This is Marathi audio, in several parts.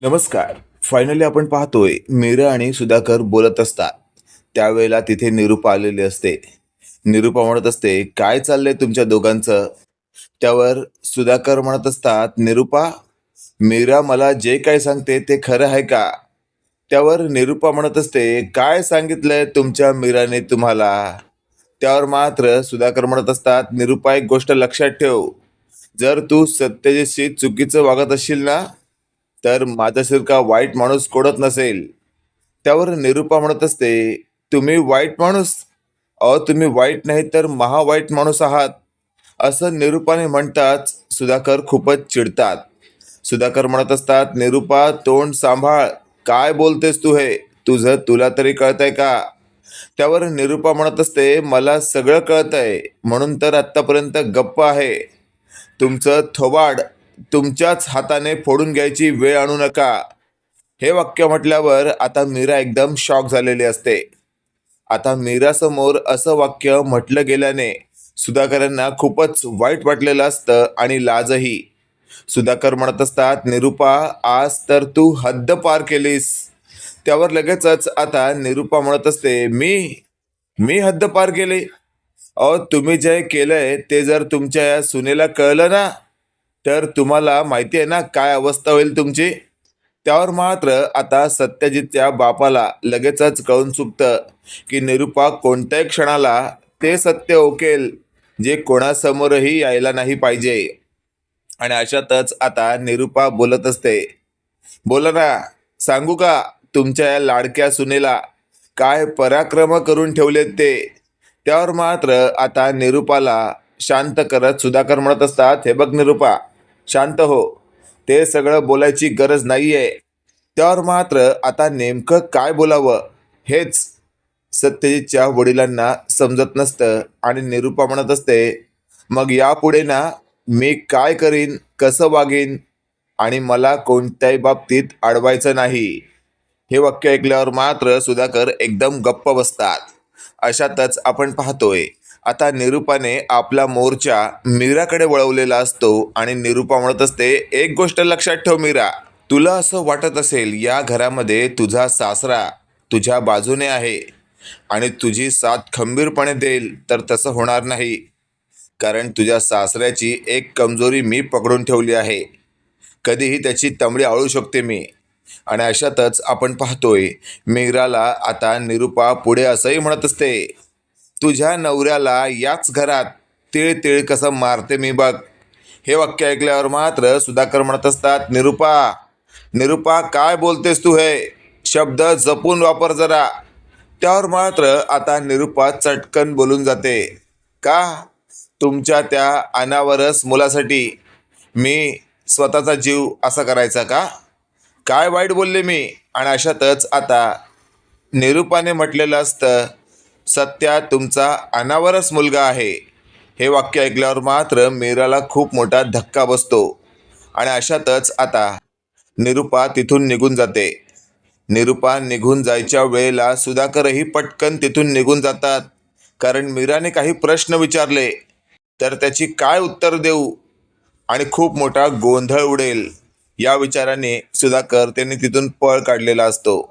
नमस्कार. फायनली आपण पाहतोय मीरा आणि सुधाकर बोलत असतात. त्यावेळेला तिथे निरूपा आलेली असते. निरूपा म्हणत असते, काय चाललंय तुमच्या दोघांचं? त्यावर सुधाकर म्हणत असतात, निरूपा, मीरा मला जे काही सांगते ते खरं आहे का? त्यावर निरूपा म्हणत असते, काय सांगितलंय तुमच्या मीराने तुम्हाला? त्यावर मात्र सुधाकर म्हणत असतात, निरूपा एक गोष्ट लक्षात ठेव, जर तू सत्यजितशी चुकीचं वागत असशील ना, तर माझ्यासारखा वाईट माणूस कोणच नसेल. त्यावर निरूपा म्हणत असते, तुम्ही वाईट माणूस? अहो, तुम्ही वाईट नाही तर महावाईट माणूस आहात. असं निरूपाने म्हणताच सुधाकर खूपच चिडतात. सुधाकर म्हणत असतात, निरूपा तोंड सांभाळ, काय बोलतेस तू हे? तुझं तुला तरी कळतंय का? त्यावर निरूपा म्हणत असते, मला सगळं कळतंय म्हणून तर आत्तापर्यंत गप्प आहे. तुमचं थोबाड तुमच्याच हाताने फोडून घ्यायची वेळ आणू नका. हे वाक्य म्हटल्यावर आता मीरा एकदम शॉक झालेली असते. आता मीरासमोर असं वाक्य म्हटलं गेल्याने सुधाकरांना खूपच वाईट वाटलेलं असतं आणि लाजही. सुधाकर म्हणत असतात, निरूपा आज तर तू हद्द पार केलीस. त्यावर लगेचच आता निरूपा म्हणत असते, मी मी हद्द पार केली? अहो, तुम्ही जे केलंय ते जर तुमच्या या सुनेला कळलं ना, तर तुम्हाला माहिती आहे ना काय अवस्था होईल तुमची. त्यावर मात्र आता सत्यजितच्या बापाला लगेचच कळून चुकतं की निरूपा कोणत्याही क्षणाला ते सत्य ओकेल जे कोणासमोरही यायला नाही पाहिजे. आणि अशातच आता निरूपा बोलत असते, बोला ना, सांगू का तुमच्या या लाडक्या सुनेला काय पराक्रम करून ठेवलेत ते? त्यावर मात्र आता निरूपाला शांत करत सुधाकर म्हणत असतात, हे बघ निरूपा, शांत हो, ते सगळं बोलायची गरज नाहीये. त्यावर मात्र आता नेमकं काय बोलावं हेच सत्यजितच्या वडिलांना समजत नसतं आणि निरूपा म्हणत असते, मग यापुढे ना मी काय करीन, कसं वागीन आणि मला कोणत्याही बाबतीत अडवायचं नाही. हे वाक्य ऐकल्यावर मात्र सुधाकर एकदम गप्प बसतात. अशातच आपण पाहतोय आता निरूपाने आपला मोर्चा मीराकडे वळवलेला असतो आणि निरूपा म्हणत असते, एक गोष्ट लक्षात ठेव मीरा, तुला असं वाटत असेल या घरामध्ये तुझा सासरा तुझ्या बाजूने आहे आणि तुझी साथ खंबीरपणे देईल, तर तसं होणार नाही. कारण तुझ्या सासऱ्याची एक कमजोरी मी पकडून ठेवली आहे. कधीही त्याची तंबडी आळू शकते मी. आणि अशातच आपण पाहतोय मीराला आता निरूपा पुढे असंही म्हणत असते, तुझ्या नवऱ्याला याच घरात तिळ तिळ कसं मारते मी बघ. हे वाक्य ऐकल्यावर मात्र सुधाकर म्हणत असतात, निरूपा निरूपा काय बोलतेस तू? हे शब्द जपून वापर जरा. त्यावर मात्र आता निरूपा चटकन बोलून जाते, का तुमच्या त्या अनावरस मुलासाठी मी स्वतःचा जीव असा करायचा का? काय वाईट बोलले मी? आणि अशातच आता निरूपाने म्हटलेलं असतं, सत्या तुमचा अनावरस मुलगा आहे. हे वाक्य ऐकल्यावर मात्र मीराला खूप मोठा धक्का बसतो आणि अशातच आता निरूपा तिथून निघून जाते. निरूपा निघून जायच्या वेळेला सुधाकरही पटकन तिथून निघून जातात. कारण मीराने काही प्रश्न विचारले तर त्याची काय उत्तर देऊ आणि खूप मोठा गोंधळ उडेल या विचाराने सुधाकर त्यांनी तिथून पळ काढलेला असतो.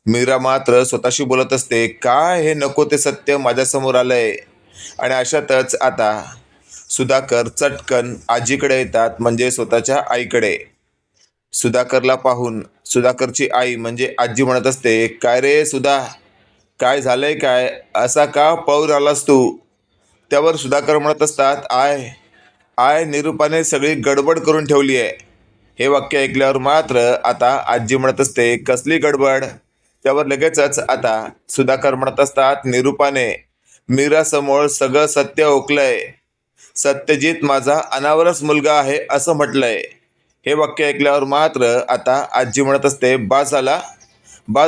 मीरा मात्र स्वतःशी बोलत असते, काय हे नको ते सत्य माझ्यासमोर आलंय. आणि अशातच आता सुधाकर चटकन आजीकडे येतात, म्हणजे स्वतःच्या आईकडे. सुधाकरला पाहून सुधाकरची आई म्हणजे आजी म्हणत असते, काय रे सुधा, काय झालंय काय, असा का पळून आलास तू? त्यावर सुधाकर म्हणत असतात, आय आय निरूपाने सगळी गडबड करून ठेवली आहे. हे वाक्य ऐकल्यावर मात्र आता आजी म्हणत असते, कसली गडबड? त्यावर लगेचच आता सुधाकर म्हणत असतात, निरूपाने मीरासमोर सगळं सत्य ओकलंय. सत्यजित माझा अनावरस मुलगा आहे असं म्हटलंय. हे वाक्य ऐकल्यावर मात्र आता आजी म्हणत असते, बास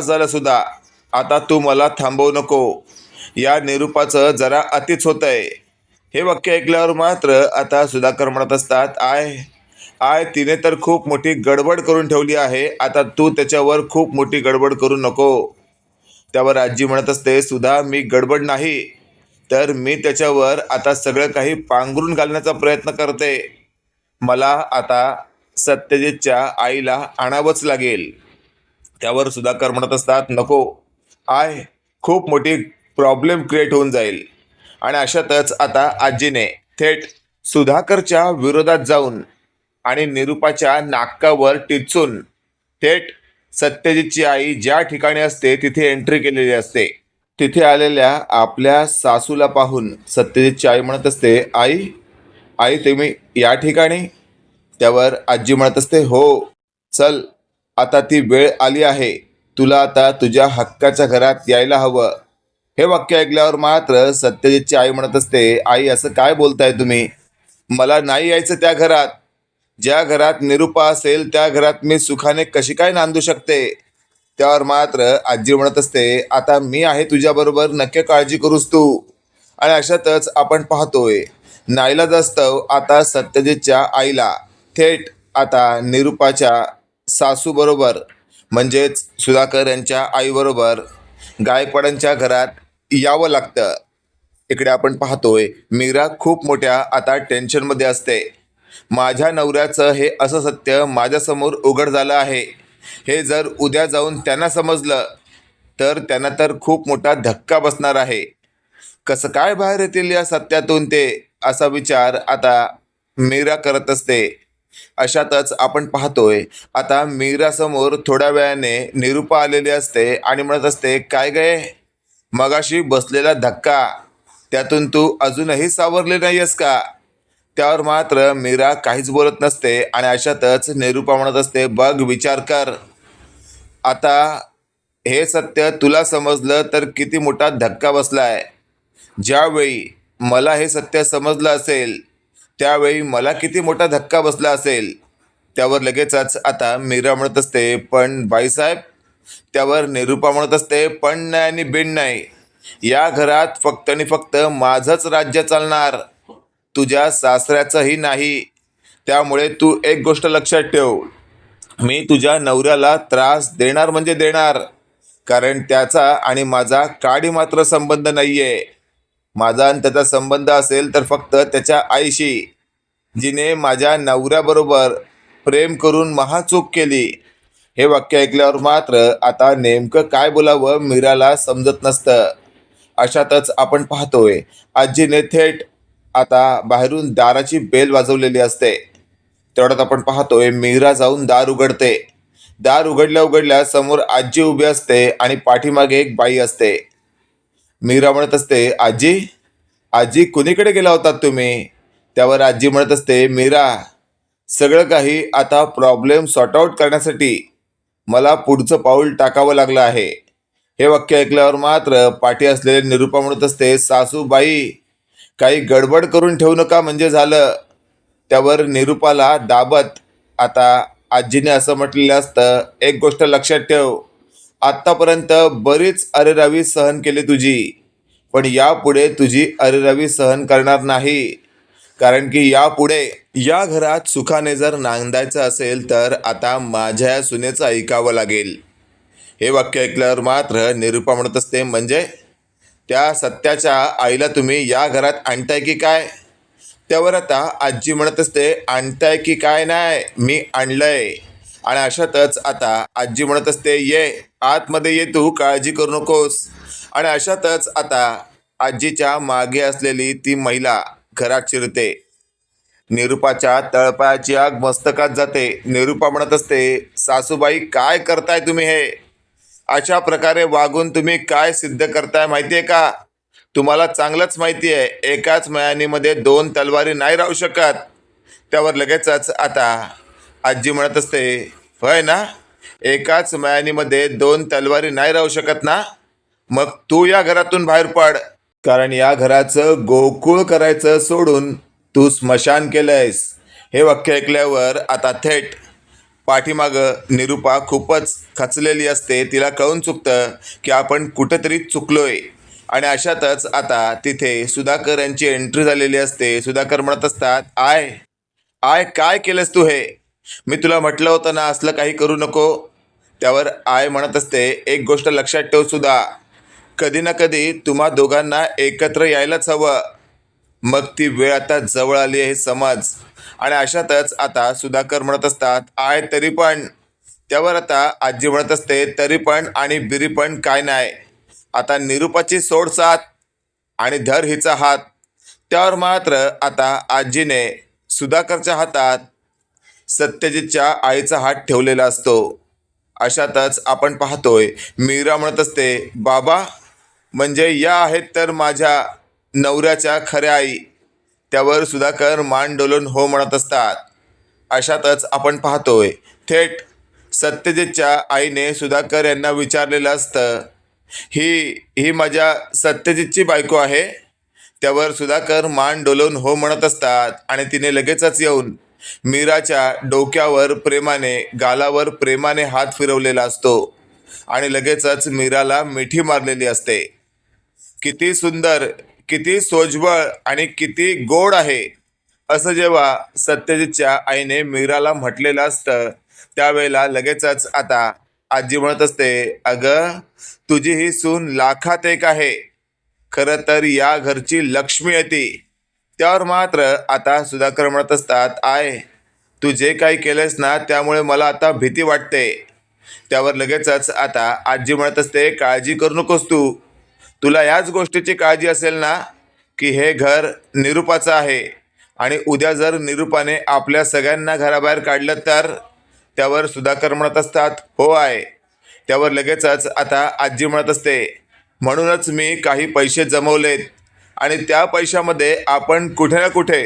झाला सुद्धा, आता तू मला थांबवू नको. या निरूपाचं जरा अतिच होतंय. हे वाक्य ऐकल्यावर मात्र आता सुधाकर म्हणत असतात, आय तिने तर खूप मोठी गडबड करून ठेवली आहे, आता तू त्याच्यावर खूप मोठी गडबड करू नको. त्यावर आजी म्हणत असते, सुधा मी गडबड नाही, तर मी त्याच्यावर आता सगळं काही पांघरून घालण्याचा प्रयत्न करते. मला आता सत्यजितच्या आईला आणावंच लागेल. त्यावर सुधाकर म्हणत असतात, नको आय, खूप मोठी प्रॉब्लेम क्रिएट होऊन जाईल. आणि अशातच आता आजीने थेट सुधाकरच्या विरोधात जाऊन आणि निरुपाच्या नाकावर टिचून थेट सत्यजितची आई ज्या ठिकाणी असते तिथे एंट्री केलेली असते. तिथे आलेल्या आपल्या सासूला पाहून सत्यजितची आई म्हणत असते, आई, आई तुम्ही या ठिकाणी? त्यावर आजी म्हणत असते, हो, चल, आता ती वेळ आली आहे. तुला आता तुझ्या हक्काच्या घरात यायला हवं. हे वाक्य ऐकल्यावर मात्र सत्यजितची आई म्हणत असते, आई असं काय बोलताय तुम्ही? मला नाही यायचं त्या घरात. ज्या घरात निरुपा असेल त्या घरात मी सुखाने कशी काय नांदू शकते? त्यावर मात्र आजी म्हणत असते, आता मी आहे तुझ्याबरोबर, नक्की काळजी करूस तू. आणि अशातच आपण पाहतोय नाईलाजास्तव आता सत्यजितच्या आईला थेट आता निरुपाच्या सासूबरोबर म्हणजेच सुधाकर यांच्या आईबरोबर गायकवाडांच्या घरात यावं लागतं. इकडे आपण पाहतोय मीरा खूप मोठ्या आता टेन्शनमध्ये असते. माझ्या नवऱ्याचं हे असं सत्य माझ्यासमोर उघड झालं आहे. हे जर उद्या जाऊन त्यांना समजलं तर त्यांना तर खूप मोठा धक्का बसणार आहे. कसं काय बाहेर येतील या सत्यातून ते, असा विचार आता मीरा करत असते. अशातच आपण पाहतोय आता मीरासमोर थोड्या वेळाने निरुपा आलेली असते आणि म्हणत असते, काय गे, मगाशी बसलेला धक्का त्यातून तू अजूनही सावरले नाहीयेस का? त्यावर मात्र मीरा काहीच बोलत नसते. आणि अशातच निरुपा म्हणत असते, बघ, विचार कर, आता हे सत्य तुला समजलं तर किती मोठा धक्का बसलाय. ज्यावेळी मला हे सत्य समजलं असेल त्यावेळी मला किती मोठा धक्का बसला असेल. त्यावर लगेचच आता मीरा म्हणत असते, पण बाईसाहेब. त्यावर निरुपा म्हणत असते, पण नाही आणि बिन नाही. या घरात फक्त आणि फक्त माझंच राज्य चालणार, तुझ्या सासऱ्याचंही नाही. त्यामुळे तू एक गोष्ट लक्षात ठेव, मी तुझ्या नवऱ्याला त्रास देणार म्हणजे देणार. कारण त्याचा आणि माझा काडी मात्र संबंध नाही आहे. माझा आणि त्याचा संबंध असेल तर फक्त त्याच्या आईशी, जिने माझ्या नवऱ्याबरोबर प्रेम करून महाचूक केली. हे वाक्य ऐकल्यावर मात्र आता नेमकं काय बोलावं मीराला समजत नसतं. अशातच आपण पाहतोय आजीने थेट आता बाहेरून दाराची बेल वाजवलेली असते. तेवढ्यात आपण पाहतोय मीरा जाऊन दार उघडते. दार उघडल्या उघडल्या समोर आजी उभी असते आणि पाठीमागे एक बाई असते. मीरा म्हणत असते, आजी, आजी, कुणीकडे गेला होतात तुम्ही? त्यावर आजी म्हणत असते, मीरा, सगळं काही आता प्रॉब्लेम सॉर्ट आऊट करण्यासाठी मला पुढचं पाऊल टाकावं लागलं आहे. हे वाक्य ऐकल्यावर मात्र पाठी असलेले निरुपा म्हणत असते, सासूबाई, काही गडबड करून ठेवू नका म्हणजे झालं. त्यावर निरुपाला दाबत आता आजीने असं म्हटलेलं असतं, एक गोष्ट लक्षात ठेव, आत्तापर्यंत बरीच अरेरावी सहन केली तुझी, पण यापुढे तुझी अरेरावी सहन करणार नाही. कारण की यापुढे या घरात सुखाने जर नांदायचं असेल तर आता माझ्या सुनेचं ऐकावं लागेल. हे वाक्य ऐकल्यावर मात्र निरुपा म्हणत असते, म्हणजे त्या सत्याच्या आईला तुम्ही या घरात आणताय की काय? त्यावर आता आजी म्हणत असते, आणताय की काय नाही, मी आणलंय. आणि अशातच आता आजी म्हणत असते, ये आतमध्ये, ये तू, काळजी करू नकोस. आणि अशातच आता आजीच्या मागे असलेली ती महिला घरात शिरते. निरुपाच्या तळपायाची आग मस्तकात जाते. निरुपा म्हणत असते, सासूबाई, काय करताय तुम्ही? हे अशा प्रकारे वागून तुम्ही काय सिद्ध करताय माहितीये का? तुम्हाला चांगलंच माहिती आहे एकाच मयानीमध्ये दोन तलवारी नाही राहू शकत. त्यावर लगेचच आता आजी म्हणत असते, होय ना, एकाच मयानीमध्ये दोन तलवारी नाही राहू शकत ना, मग तू या घरातून बाहेर पड. कारण या घराचं गोकुळ करायचं सोडून तू स्मशान केलंयस. हे वाक्य ऐकल्यावर आता थेट पाठीमागं निरुपा खूपच खचलेली असते. तिला कळून चुकतं की आपण कुठंतरी चुकलोय. आणि अशातच आता तिथे सुधाकर यांची एंट्री झालेली असते. सुधाकर म्हणत असतात, आय, आय, काय केलंस तू? हे मी तुला म्हटलं होतं ना असलं काही करू नको. त्यावर आय म्हणत असते, एक गोष्ट लक्षात ठेव सुधा, कधी ना कधी तुम्हा दोघांना एकत्र यायलाच हवं. मग ती वेळ आता जवळ आली आहे हे समज. आणि अशातच आता सुधाकर म्हणत असतात आहे तरी पण. त्यावर आता आजी म्हणत असते तरी पण आणि बिरी पण काय नाही. आता निरूपाची सोड साथ आणि धर हिचा हात. त्यावर मात्र आता आजीने सुधाकरच्या हातात सत्यजितच्या आईचा हात ठेवलेला असतो. अशातच आपण पाहतोय मीरा म्हणत असते बाबा म्हणजे या आहेत तर माझ्या नवऱ्याच्या खऱ्या आई. त्यावर सुधाकर मान डोलून हो म्हणत असतात. अशातच आपण पाहतोय थेट सत्यजितच्या आईने सुधाकर यांना विचारलेलं असतं ही ही माझ्या सत्यजितची बायको आहे. त्यावर सुधाकर मान डोलवून हो म्हणत असतात आणि तिने लगेचच येऊन मीराच्या डोक्यावर प्रेमाने गालावर प्रेमाने हात फिरवलेला असतो आणि लगेचच मीराला मिठी मारलेली असते. किती सुंदर, किती सोज्वळ आणि किती गोड आहे असं जेव्हा सत्यजितच्या आईने मीराला म्हटलेलं असतं त्यावेळेला लगेचच आता आजी म्हणत असते अगं तुझी ही सून लाखात एक आहे. खरं तर या घरची लक्ष्मी आहे ती. त्यावर मात्र आता सुधाकर म्हणत असतात आय तू जे काही केलंस ना त्यामुळे मला आता भीती वाटते. त्यावर लगेचच आता आजी म्हणत असते काळजी करू नकोस तू. तुला याच गोष्टीची काळजी असेल ना की हे घर निरूपाचं आहे आणि उद्या जर निरूपाने आपल्या सगळ्यांना घराबाहेर काढलं तर. त्यावर सुधाकर म्हणत असतात हो आहे. त्यावर लगेचच आता आजी म्हणत असते म्हणूनच मी काही पैसे जमवलेत आणि त्या पैशामध्ये आपण कुठे ना कुठे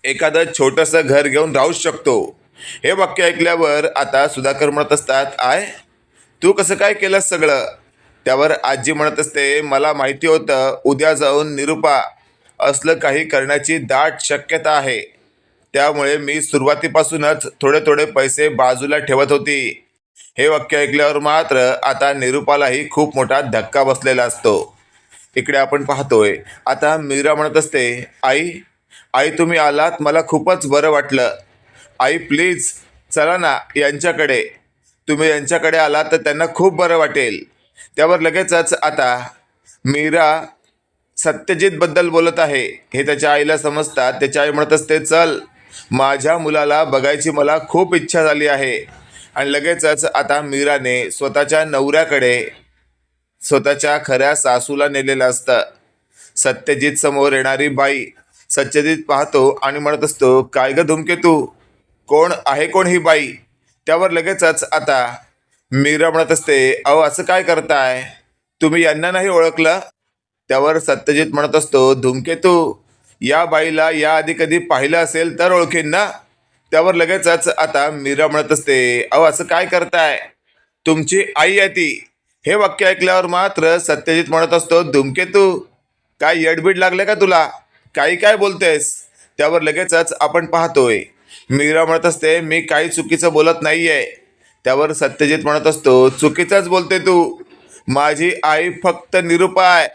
एखादं छोटंसं घर घेऊन राहूच शकतो. हे वाक्य ऐकल्यावर आता सुधाकर म्हणत असतात आय तू कसं काय केलंस सगळं. त्यावर आजी म्हणत असते मला माहिती होतं उद्या जाऊन निरूपा असलं काही करण्याची दाट शक्यता आहे. त्यामुळे मी सुरुवातीपासूनच थोडे थोडे पैसे बाजूला ठेवत होती. हे वाक्य ऐकल्यावर मात्र आता निरूपालाही खूप मोठा धक्का बसलेला असतो. इकडे आपण पाहतोय आता मीरा म्हणत असते आई आई तुम्ही आलात मला खूपच बरं वाटलं. आई प्लीज चला ना यांच्याकडे. तुम्ही यांच्याकडे आलात तर त्यांना खूप बरं वाटेल. त्यावर लगेचच आता मीरा सत्यजितबद्दल बोलत आहे हे त्याच्या आईला समजतात. त्याच्या आई म्हणत असते चल माझ्या मुलाला बघायची मला खूप इच्छा झाली आहे. आणि लगेचच आता मीराने स्वतःच्या नवऱ्याकडे स्वतःच्या खऱ्या सासूला नेलेलं असतं. सत्यजित समोर येणारी बाई सत्यजित पाहतो आणि म्हणत असतो काय ग धूमकेतू कोण आहे कोण ही बाई. त्यावर लगेचच आता मीरा म्हणत असते अहो असं काय करताय तुम्ही यांना नाही ओळखलं. त्यावर सत्यजित म्हणत असतो धूमकेतू या बाईला याआधी कधी पाहिलं असेल तर ओळखीन ना. त्यावर लगेचच आता मीरा म्हणत असते अहो असं काय करताय तुमची आई आहे ती. हे वाक्य ऐकल्यावर मात्र सत्यजित म्हणत असतो धूमकेतू काय येडबीड लागले का तुला काही काय बोलतेस. त्यावर लगेचच आपण पाहतोय मीरा म्हणत असते मी काही चुकीचं बोलत नाहीये. त्यावर सत्यजित म्हणत असतो चुकीचंच बोलते तू. माझी आई फक्त निरूपा आहे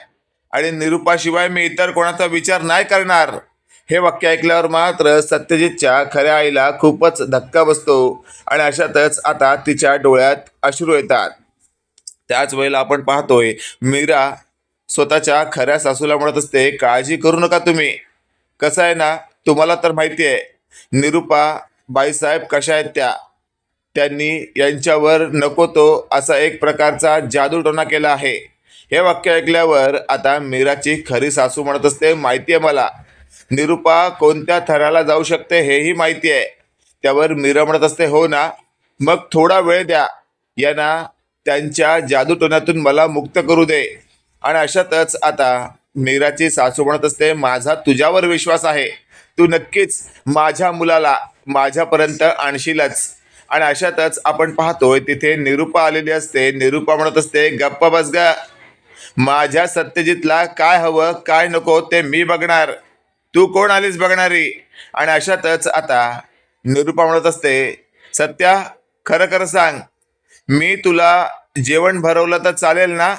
आणि निरूपाशिवाय मी इतर कोणाचा विचार नाही करणार. हे वाक्य ऐकल्यावर मात्र सत्यजितच्या खऱ्या आईला खूपच धक्का बसतो आणि अशातच आता तिच्या डोळ्यात अश्रू येतात. त्याच वेळेला आपण पाहतोय मीरा स्वतःच्या खऱ्या सासूला म्हणत असते काळजी करू नका तुम्ही. कसं आहे ना तुम्हाला तर माहिती आहे निरूपा बाईसाहेब कशा आहेत त्यांनी यांच्यावर नको तो असा एक प्रकारचा जादूटोणा केला आहे. हे वाक्य ऐकल्यावर आता मीराची खरी सासू म्हणत असते माहिती आहे मला निरूपा कोणत्या थराला जाऊ शकते हेही माहिती आहे. त्यावर मीरा म्हणत असते हो ना मग थोडा वेळ द्या यांना त्यांच्या जादूटोण्यातून मला मुक्त करू दे. आणि अशातच आता मीराची सासू म्हणत असते माझा तुझ्यावर विश्वास आहे तू नक्कीच माझ्या मुलाला माझ्यापर्यंत आणशीलच. आणि अशातच आपण पाहतोय तिथे निरूपा आलेली असते. निरूपा म्हणत असते गप्पा बस ग माझ्या सत्यजितला काय हवं काय नको ते मी बघणार तू कोण आलीस बघणारी. आणि अशातच आता निरूपा म्हणत असते सत्या खरं खरं सांग मी तुला जेवण भरवलं तर चालेल ना.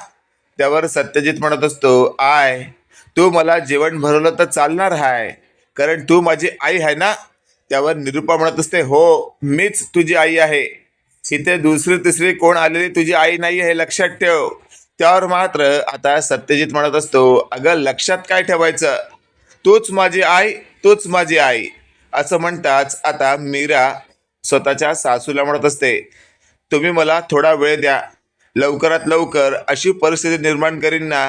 त्यावर सत्यजित म्हणत असतो आय तू मला जेवण भरवलं तर चालणार आहे कारण तू माझी आई आहे ना. त्यावर निरूपा म्हणत असते हो मीच तुझी आई आहे इथे दुसरी तिसरी कोण आलेली तुझी आई नाही हे लक्षात ठेव. त्यावर मात्र आता सत्यजित म्हणत असतो अगं लक्षात काय ठेवायचं तूच माझी आई, तूच माझी आई असं म्हणताच आता मीरा स्वतःच्या सासूला म्हणत असते, तुम्ही मला थोडा वेळ द्या, लवकरात लवकर अशी परिस्थिती निर्माण करीन ना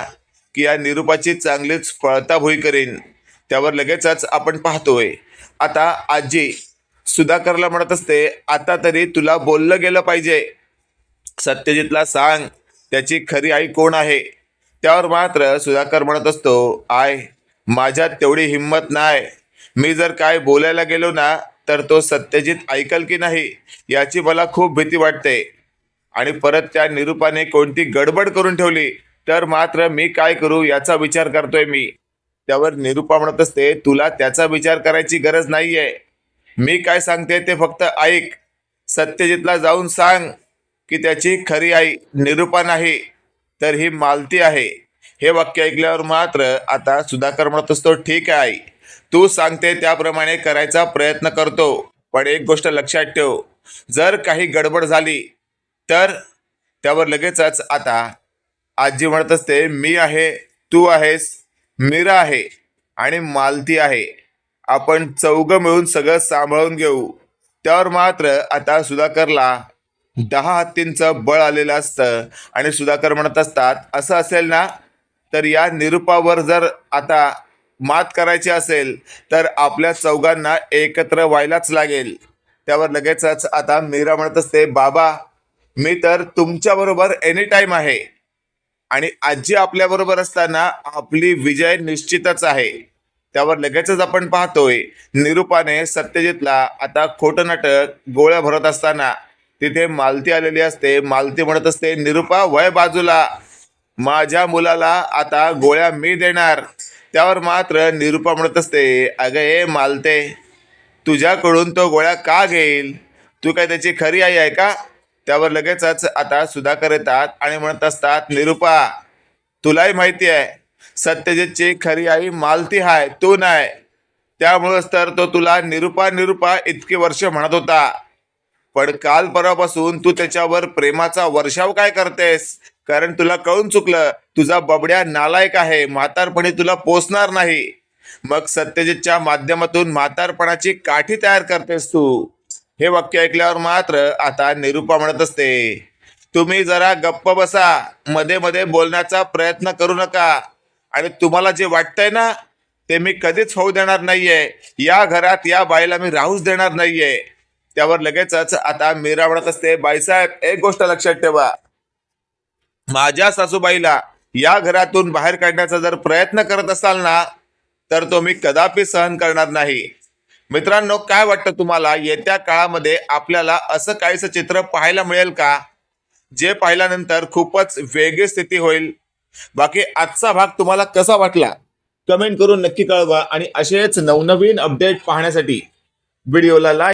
की या निरूपाची चांगलीच पळताभुई करीन. त्यावर लगेचच आपण पाहतोय आता आजी सुधाकरला म्हणत असते, आता तरी तुला बोललं गेलं पाहिजे, सत्यजितला सांग त्याची खरी आई कोण आहे. त्यावर मात्र सुधाकर म्हणत असतो, आय माझ्यात तेवढी हिंमत नाही, मी जर काय बोलायला गेलो ना तर तो सत्यजित ऐकल की नाही याची मला खूप भीती वाटते. आणि परत त्या निरूपाने कोणती गडबड करून ठेवली तर मात्र मी काय करू याचा विचार करतोय मी. त्यावर निरूपा म्हणत असते, तुला त्याचा विचार करायची गरज नाहीये, मी काय सांगते ते फक्त ऐक. सत्यजितला जाऊन सांग की त्याची खरी आई निरूपा नाही तर ही मालती आहे. हे वाक्य ऐकल्यावर मात्र आता सुधाकर म्हणत असतो, ठीक आहे आई, तू सांगते त्याप्रमाणे करायचा प्रयत्न करतो, पण एक गोष्ट लक्षात ठेव, जर काही गडबड झाली तर. त्यावर लगेचच आता आजी म्हणत असते, मी आहे, तू आहेस, मीरा आहे आणि मालती आहे, आपण चौघं मिळून सगळं सांभाळून घेऊ. त्यावर मात्र आता सुधाकरला 10 हत्तींचं बळ आलेलं असतं आणि सुधाकर म्हणत असतात, असं असेल ना तर या निरूपावर जर आता मात करायची असेल तर आपल्या चौघांना एकत्र व्हायलाच लागेल. त्यावर लगेचच आता मीरा म्हणत असते, बाबा मी तर तुमच्या बरोबर एनी टाइम आहे आणि आजी आपल्या बरोबर असताना आपली विजय निश्चितच आहे. त्यावर लगेचच आपण पाहतोय निरूपाने सत्यजितला आता खोटं नाटक गोळ्या भरत असताना तिथे मालती आलेली असते. मालती म्हणत असते, निरूपा वय बाजूला, माझ्या मुलाला आता गोळ्या मी देणार. त्यावर मात्र निरूपा म्हणत असते, अगं ए मालते, तुझ्याकडून तो गोळ्या का घेईल, तू काय त्याची खरी आई आहे का. त्यावर लगेचच आता सुधाकर येतात आणि म्हणत असतात, निरूपा तुलाही माहिती आहे सत्यजितची खरी आई मालती आहे, तू नाही, त्यामुळेच तर तो तुला निरूपा निरूपा इतकी वर्ष म्हणत होता, पण काल परवापासून तू त्याच्यावर प्रेमाचा वर्षाव काय करतेस, कारण तुला कळून चुकलं तुझा बबड्या नालायक आहे, म्हातारपणी तुला पोचणार नाही, मग सत्यजितच्या माध्यमातून म्हातारपणाची काठी तयार करतेस तू. हे वाक्य ऐकल्यावर मात्र आता निरूपा म्हणत असते, तुम्ही जरा गप्प बसा, मध्ये मध्ये बोलण्याचा प्रयत्न करू नका, आणि तुम्हाला जे वाटतंय ना ते मी कधीच होऊ देणार नाहीये, या घरात या बाईला मी राहूच देणार नाहीये. त्यावर लगेचच आता मीरा म्हणत असते, बाईसाहेब एक गोष्ट लक्षात ठेवा, माझ्या सासूबाईला या घरातून बाहेर काढण्याचा जर प्रयत्न करत असाल ना तर तो मी कदापि सहन करणार नाही. मित्रांनो, काय वाटतं तुम्हाला, येत्या काळामध्ये आपल्याला असं काहीसं चित्र पाहायला मिळेल का जे पाहिल्यानंतर खूपच वेगळी स्थिती होईल. बाकी आजचा भाग तुम्हाला कसा वाटला कमेंट करून नक्की कळवा आणि असेच नवनवीन अपडेट पाहण्यासाठी व्हिडिओला लाईक